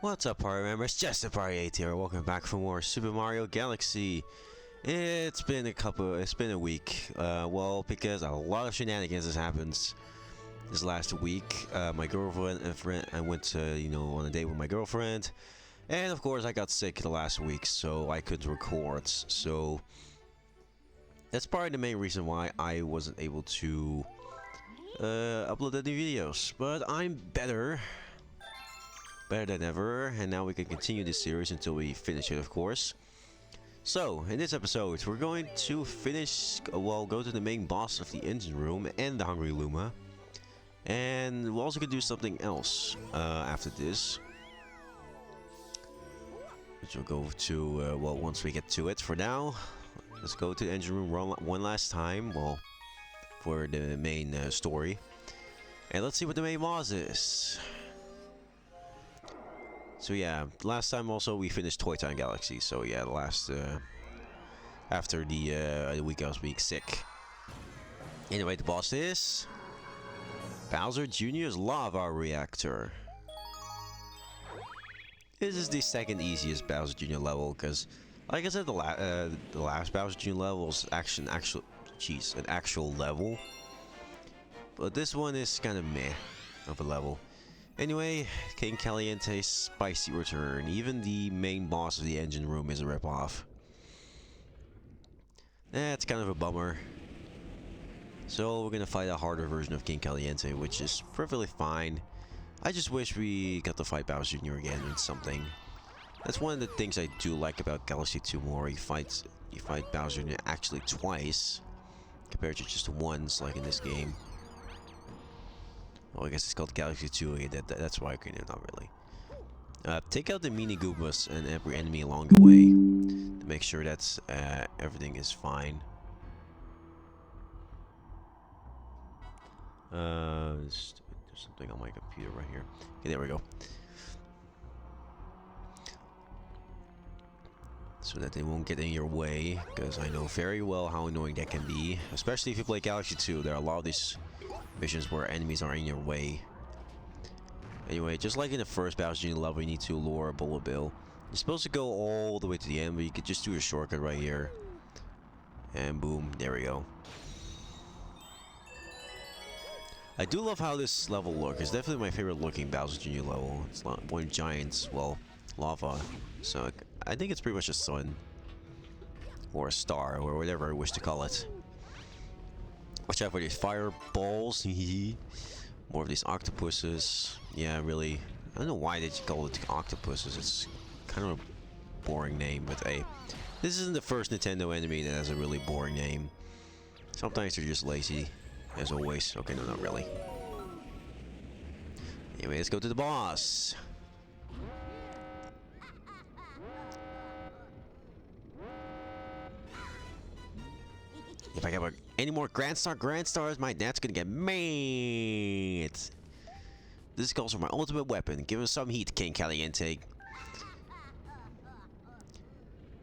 What's up, party members? Just a Party 8 here. Welcome back for more Super Mario Galaxy. It's been a week. Well, because a lot of shenanigans has happened this last week. My girlfriend and friend, I went to, on a date with my girlfriend. And of course, I got sick the last week, so I couldn't record. So that's probably the main reason why I wasn't able to upload any videos. But I'm better than ever, and now we can continue this series until we finish it, of course. So, in this episode, we're going to go to the main boss of the engine room and the Hungry Luma. And we're also going to do something else after this, which we'll go to, once we get to it. For now, let's go to the engine room one last time, for the main story. And let's see what the main boss is. So yeah, last time also we finished Toy Time Galaxy. So yeah, the last after the week I was being sick. Anyway, the boss is Bowser Jr.'s Lava Reactor. This is the second easiest Bowser Jr. level because, like I said, the last Bowser Jr. level was an actual level. But this one is kind of meh of a level. Anyway, King Caliente's spicy return. Even the main boss of the engine room is a ripoff. That's kind of a bummer. So we're gonna fight a harder version of King Caliente, which is perfectly fine. I just wish we got to fight Bowser Jr. again in something. That's one of the things I do like about Galaxy 2 more. You fight Bowser Jr. actually twice, compared to just once, like in this game. Well, I guess it's called Galaxy 2. That's why I can not really. Take out the mini Goombas and every enemy along the way to make sure that everything is fine. There's something on my computer right here. Okay, there we go. So that they won't get in your way, because I know very well how annoying that can be. Especially if you play Galaxy 2, there are a lot of these missions where enemies are in your way. Anyway, just like in the first Bowser Jr. level, you need to lure Bullet Bill. You're supposed to go all the way to the end, but you could just do a shortcut right here. And boom, there we go. I do love how this level looks. It's definitely my favorite looking Bowser Jr. level. It's not one giant, lava. So I think it's pretty much a sun. Or a star, or whatever I wish to call it. Watch out for these fireballs. More of these octopuses. Yeah, really. I don't know why they call it octopuses. It's kind of a boring name, but hey. This isn't the first Nintendo enemy that has a really boring name. Sometimes they're just lazy, as always. Okay, no, not really. Anyway, let's go to the boss. If I get any more Grand Stars, my dad's gonna get mad. This calls for my ultimate weapon. Give him some heat, King Caliente.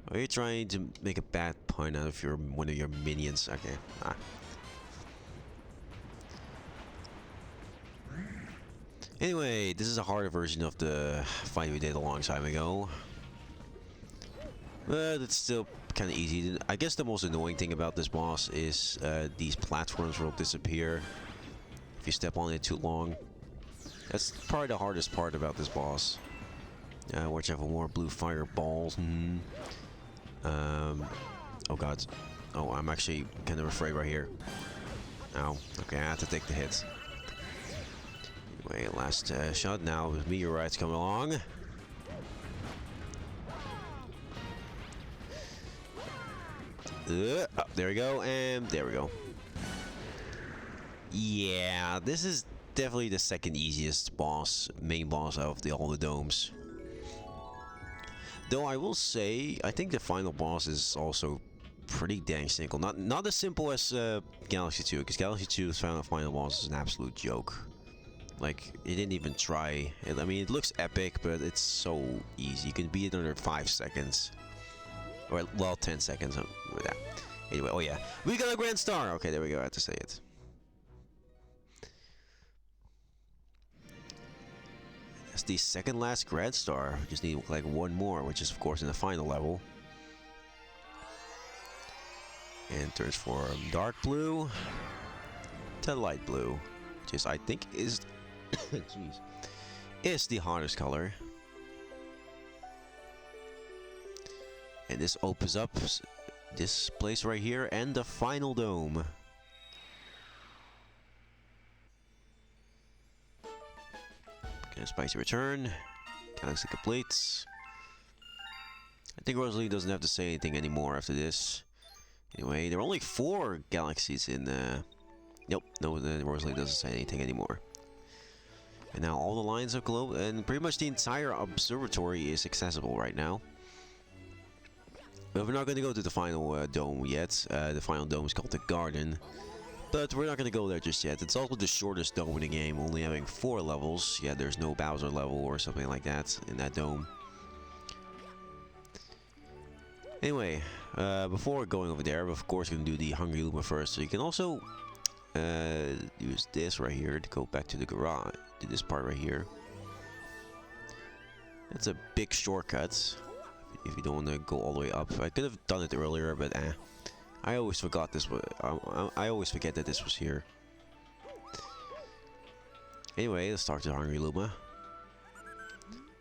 Are you trying to make a bad pun out of one of your minions? Okay. Anyway, this is a harder version of the fight we did a long time ago. But it's still kind of easy. I guess the most annoying thing about this boss is these platforms will disappear if you step on it too long. That's probably the hardest part about this boss. Watch out for more blue fireballs. Oh god. Oh, I'm actually kind of afraid right here. Ow. Okay, I have to take the hits. Anyway, last shot now with meteorites coming along. Oh, there we go, and there we go. Yeah, this is definitely the second easiest main boss out of all the domes. Though I will say, I think the final boss is also pretty dang simple. Not as simple as Galaxy 2, because Galaxy 2's final boss is an absolute joke. Like, it didn't even try. I mean, it looks epic, but it's so easy. You can beat it under 5 seconds. Or, well, 10 seconds with that. Anyway, oh yeah. We got a Grand Star! Okay, there we go. I had to say it. That's the second last Grad Star. We just need like one more, which is of course in the final level. And turns from dark blue to light blue, which is I think is jeez, is the hardest color. And this opens up this place right here and the final dome. Okay, Spicy Return. Galaxy completes. I think Rosalie doesn't have to say anything anymore after this. Anyway, there are only 4 galaxies in nope, no, Rosalie doesn't say anything anymore. And now all the lines are glowed, and pretty much the entire observatory is accessible right now. But we're not going to go to the final dome yet. The final dome is called the Garden. But we're not going to go there just yet. It's also the shortest dome in the game, only having 4 levels. Yeah, there's no Bowser level or something like that in that dome. Anyway, before going over there, of course, we're going to do the Hungry Luma first. So you can also use this right here to go back to the garage. To this part right here. That's a big shortcut. If you don't want to go all the way up. I could have done it earlier, but I always forgot this. I always forget that this was here. Anyway, let's start the Hungry Luma.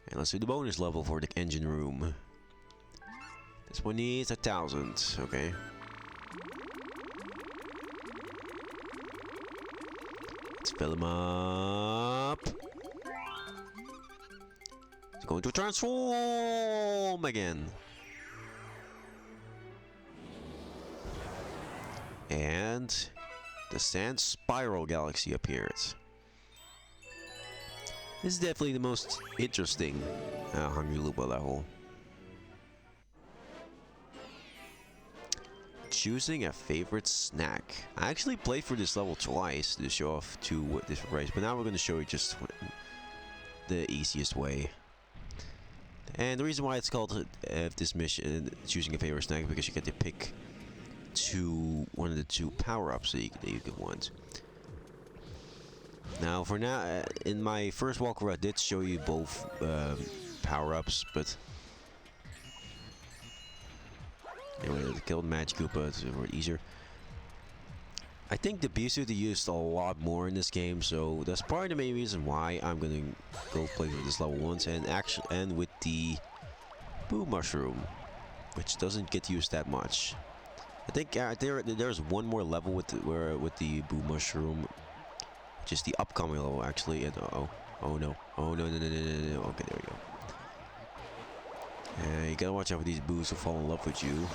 And let's do the bonus level for the engine room. This one needs 1,000. Okay. Let's fill him up. It's going to transform again. And the Sand Spiral Galaxy appears. This is definitely the most interesting Hungry Luma level. Choosing a favorite snack. I actually played for this level twice to show off 2 different ways, but now we're going to show you just the easiest way. And the reason why it's called this mission, choosing a favorite snack, because you get to pick one of the 2 power-ups that you could want. Now, for now, in my first walkthrough, I did show you both power-ups, but anyway, they killed Magic Koopa, it's easier. I think the Bee-Suit they used a lot more in this game, so that's probably the main reason why I'm gonna go play with this level once, and actually end with the Boo Mushroom, which doesn't get used that much. I think there's one more level with the Boo Mushroom, which is the upcoming level actually. And oh no, no. Okay, there we go. You gotta watch out for these boos who fall in love with you.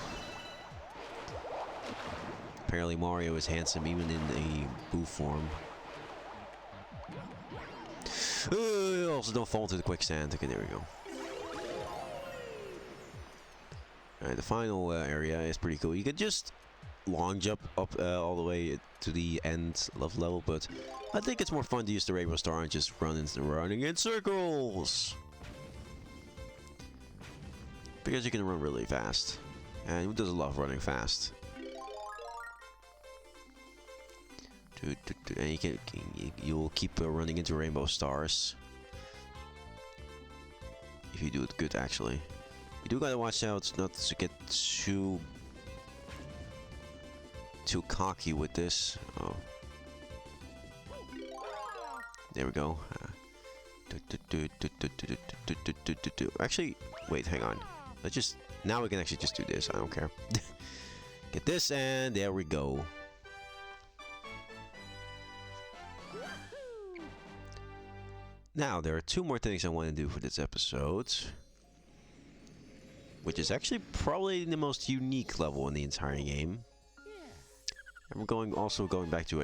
Apparently Mario is handsome even in a boo form. Also don't fall into the quicksand. Okay, there we go. Alright, the final area is pretty cool. You could just long jump up all the way to the end of the level, but I think it's more fun to use the Rainbow Star and just running in circles. Because you can run really fast. And who doesn't love running fast? And you will keep running into Rainbow Stars. If you do it good, actually. You do gotta watch out not to get too cocky with this. Oh. There we go. Actually, wait, hang on. Now we can actually just do this. I don't care. Get this, and there we go. Now, there are 2 more things I want to do for this episode. Which is actually probably the most unique level in the entire game. And we're also going back to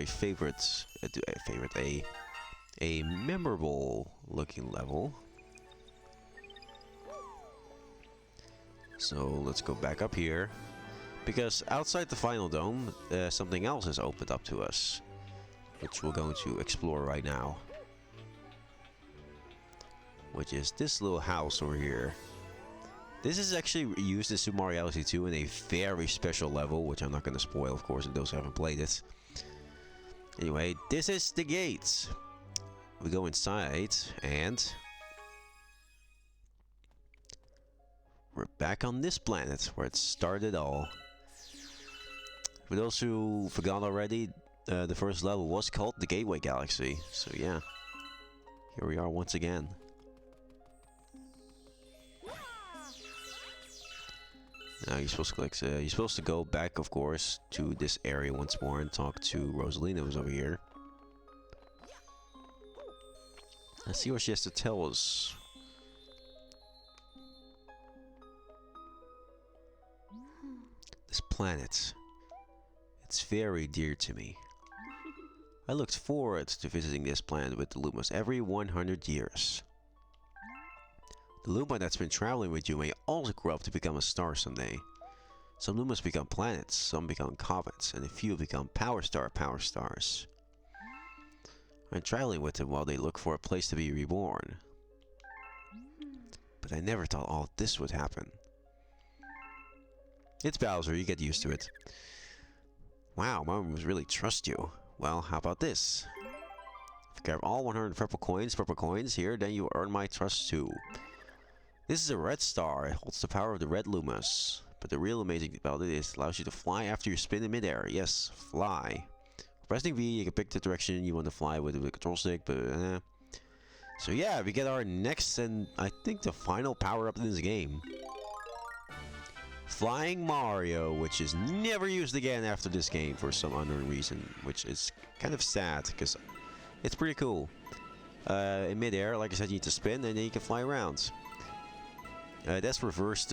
a memorable looking level. So let's go back up here. Because outside the final dome, something else has opened up to us. Which we're going to explore right now. Which is this little house over here. This is actually used in Super Mario Galaxy 2 in a very special level, which I'm not going to spoil, of course, if those who haven't played it. Anyway, this is the gate. We go inside, and we're back on this planet where it started all. For those who forgot already, the first level was called the Gateway Galaxy. So yeah, here we are once again. Now you're supposed to click. You're supposed to go back, of course, to this area once more and talk to Rosalina, who's over here. Let's see what she has to tell us. This planet. It's very dear to me. I looked forward to visiting this planet with the Lumas every 100 years. The Luma that's been traveling with you may also grow up to become a star someday. Some Lumas become planets, some become comets, and a few become power stars. I'm traveling with them while they look for a place to be reborn. But I never thought all this would happen. It's Bowser, you get used to it. Wow, Mom must really trust you. Well, how about this? If you grab all 100 purple coins here, then you earn my trust too. This is a red star. It holds the power of the red Lumas. But the real amazing thing about it is it allows you to fly after you spin in midair. Yes, fly. Pressing V, you can pick the direction you want to fly with the control stick, but So yeah, we get our next and I think the final power-up in this game. Flying Mario, which is never used again after this game for some unknown reason, which is kind of sad, because it's pretty cool. In midair, like I said, you need to spin, and then you can fly around. That's reversed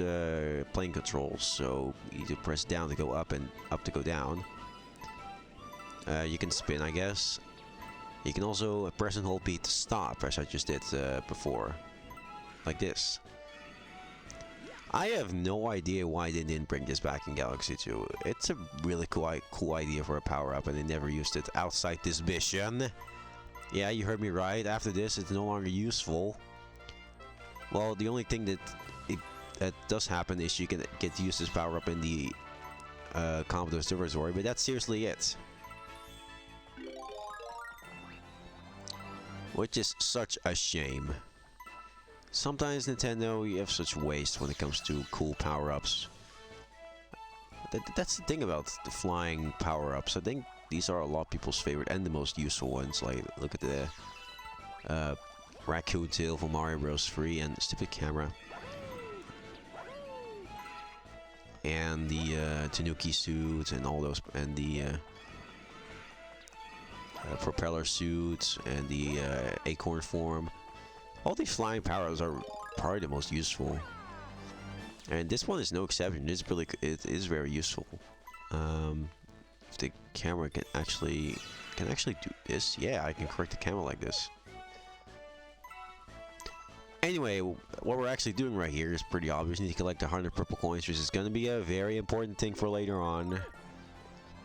plane controls, so you need to press down to go up and up to go down. You can spin, I guess. You can also press and hold B to stop, as I just did before. Like this. I have no idea why they didn't bring this back in Galaxy 2. It's a really cool idea for a power-up, and they never used it outside this mission. Yeah, you heard me right. After this, it's no longer useful. Well, the only thing that does happen is you can get to use this power-up in the Commodore Observatory, but that's seriously it. Which is such a shame. Sometimes Nintendo, you have such waste when it comes to cool power-ups. That's the thing about the flying power-ups. I think these are a lot of people's favorite and the most useful ones. Like, look at the raccoon tail from Mario Bros. 3 and stupid camera. And the Tanuki suit and all those, and the propeller suit and the acorn form. All these flying powers are probably the most useful, and this one is no exception. It is very useful. If the camera can actually do this, yeah, I can correct the camera like this. Anyway, what we're actually doing right here is pretty obvious. We need to collect 100 purple coins, which is going to be a very important thing for later on.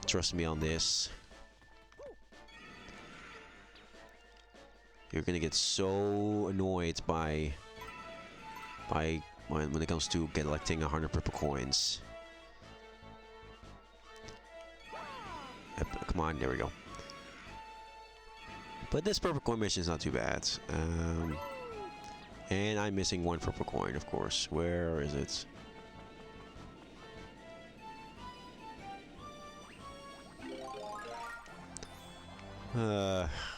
Trust me on this. You're gonna get so annoyed by when it comes to collecting 100 purple coins. Come on, there we go. But this purple coin mission is not too bad. And I'm missing one purple coin, of course. Where is it?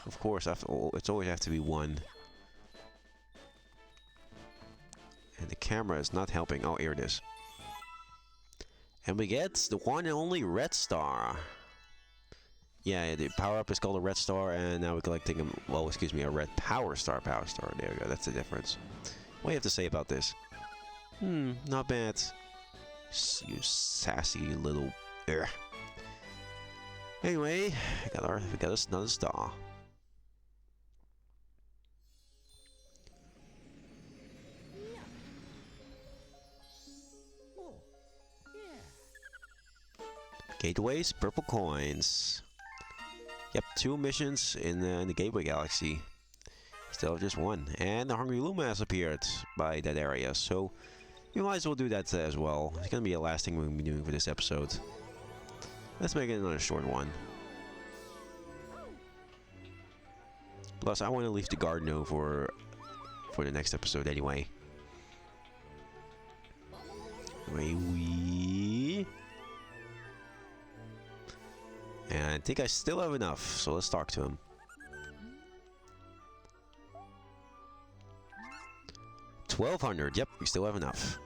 Of course, after all, it's always have to be one. And the camera is not helping. Oh, here it is. And we get the one and only red star. Yeah, the power-up is called a red star, and now we're collecting a, well, excuse me, a red power star. There we go, that's the difference. What do you have to say about this? Not bad. You sassy little... Anyway, we got us another star. Gateways, purple coins. Yep, 2 missions in the Gateway Galaxy. Still just 1. And the Hungry Luma has appeared by that area, so you might as well do that as well. It's gonna be a last thing we're gonna be doing for this episode. Let's make it another short one. Plus, I want to leave the Gardno for the next episode anyway. Wee. And I think I still have enough, so let's talk to him. $1,200. Yep, we still have enough.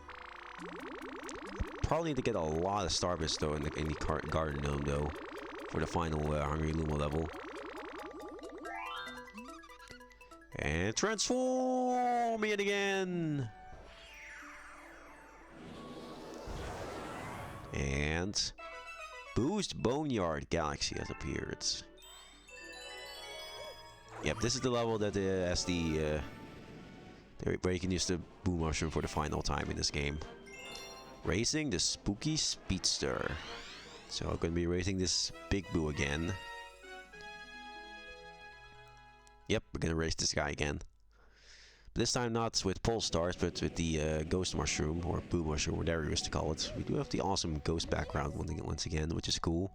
Probably need to get a lot of Starbits though in the Garden Gnome though for the final Hungry Luma level. And transform it again. And Boost Boneyard Galaxy has appeared. Yep, this is the level that has the where you can use the Boo Mushroom for the final time in this game. Racing the Spooky Speedster. So I'm gonna be racing this Big Boo again. Yep, we're gonna race this guy again. But this time not with Polestars, but with the Ghost Mushroom, or Boo Mushroom, whatever you wish to call it. We do have the awesome ghost background once again, which is cool.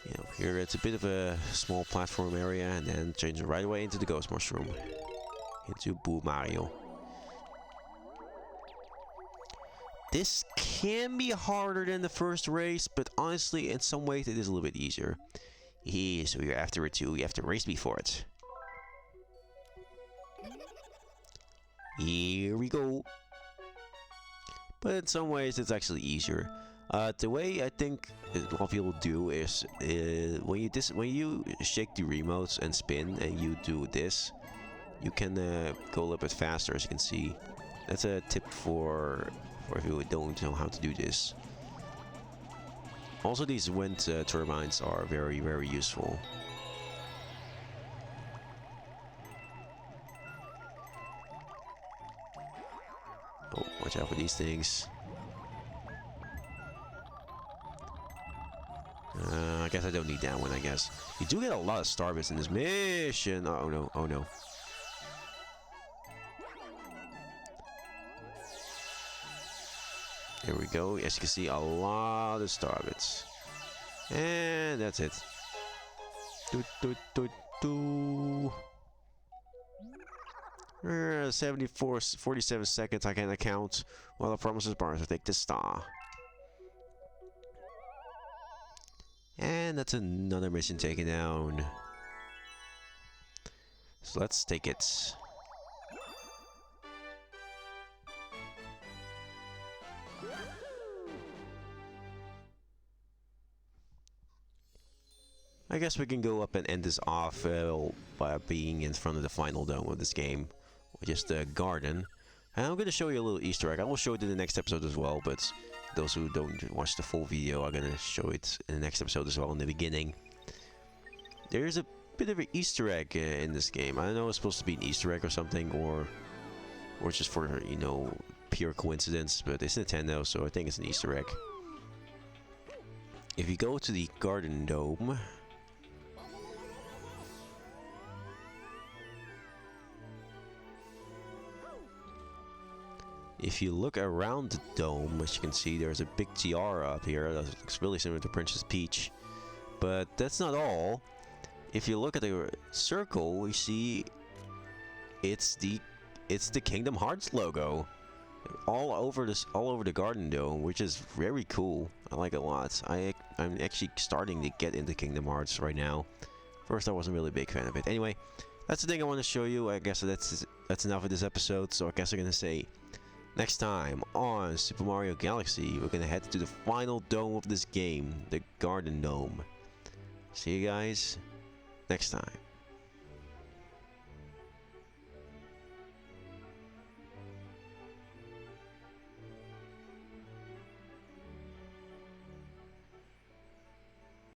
Yeah, here it's a bit of a small platform area, and then change it right away into the Ghost Mushroom. Into Boo Mario. This can be harder than the first race, but honestly, in some ways, it is a little bit easier. Yeah, so you're after it too. You have to race before it. Here we go. But in some ways, it's actually easier. The way I think a lot of people do is when you shake the remotes and spin, and you do this, you can go a little bit faster, as you can see. That's a tip for if you don't know how to do this. Also, these wind turbines are very, very useful. Oh, watch out for these things. I guess I don't need that one, I guess. You do get a lot of Starbits in this mission. Oh no, oh no. Here we go. As you can see, a lot of Starbits. And that's it. 47 seconds I can account while the promises bars will take the star. And that's another mission taken down. So let's take it. I guess we can go up and end this off by being in front of the final dome of this game, which is the garden. And I'm going to show you a little Easter egg. I will show it in the next episode as well, but those who don't watch the full video are going to show it in the next episode as well in the beginning. There's a bit of an Easter egg in this game. I don't know if it's supposed to be an Easter egg or something, or just for, you know, pure coincidence, but it's Nintendo, so I think it's an Easter egg. If you go to the Garden Dome, if you look around the dome, as you can see, there's a big tiara up here that looks really similar to Princess Peach. But that's not all. If you look at the circle, you see it's the Kingdom Hearts logo all over the Garden Dome, which is very cool. I like it a lot. I'm actually starting to get into Kingdom Hearts right now. First, I wasn't really a big fan of it. Anyway, that's the thing I want to show you. I guess that's enough of this episode. So I guess I'm gonna say, next time on Super Mario Galaxy, we're gonna head to the final dome of this game, the Garden Dome. See you guys next time.